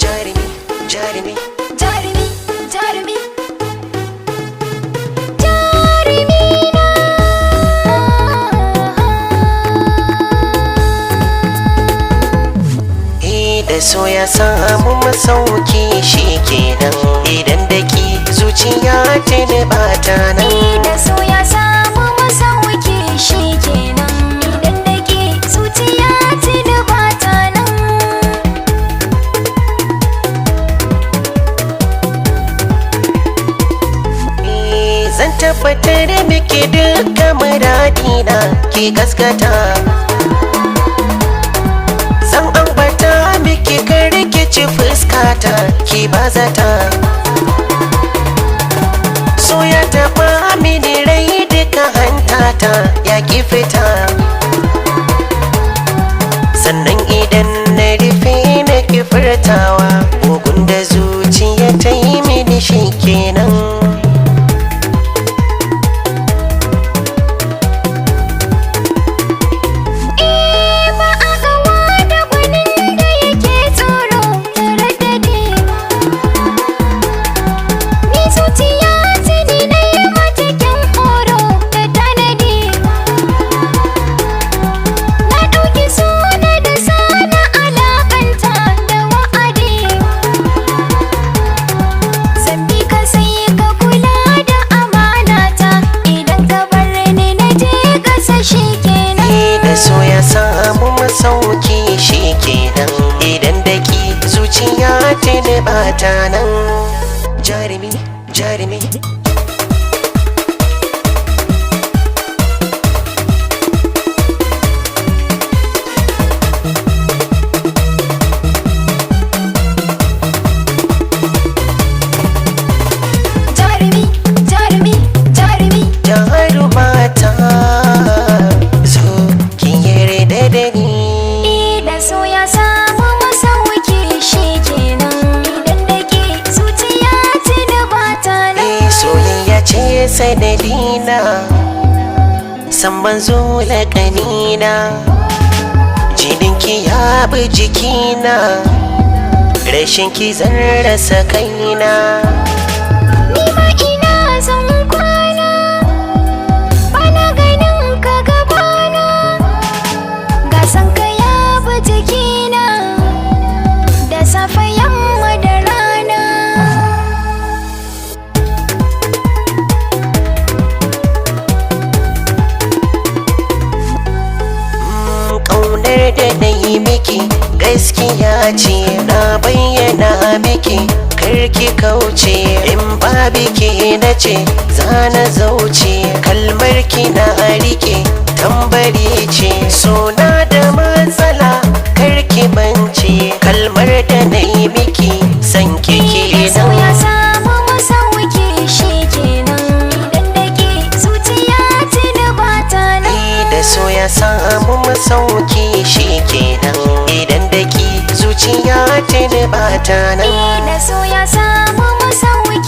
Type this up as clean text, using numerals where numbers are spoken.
jarumi jarumi jarumi jarumi jarumi na da so ya samu masauki shi kenan idan daki zuciya ta ne bata nan da so ya samu masauki shi kenan idan dake zuciya ta ne bata nan zan tabbatar miki duka muradina ki gaskata zan ambata miki karki ci fuskata ki bazata so ya taba mini rai duka hantata ya ki fita sannan idan na rufe na ki furtawa bugun da zuciya ta yi mini shi kenan so ya samu masauki shi kenan idan daki zuciya ta ne bata nan jarumi jarumi jarumi jarumi jarumi jarumata da so ya samu masauki shi kenan idan dake zuciya ta da bata nan soyayya ce sanadina san ban zo laƙanina jininki ya bi jikina rashin ki zan rasa kaina ni ma ina son kwana bana ganin ka gabana ga san ka ya bi jikina da safe yamma da rana ƙaunar da na yi miki gaskiya ce na bayyana miki karki kauce in ba biki na ce zana zauce kalmar ki na rike tambari ce suna da matsala karki bance kalmar da na yi miki san kike so ya samu masauki shi kenan idan dake zuciya ta da bata nan da so ya samu masauki shi kenan idan daki zuciya ta ne bata nan da so ya samu masauki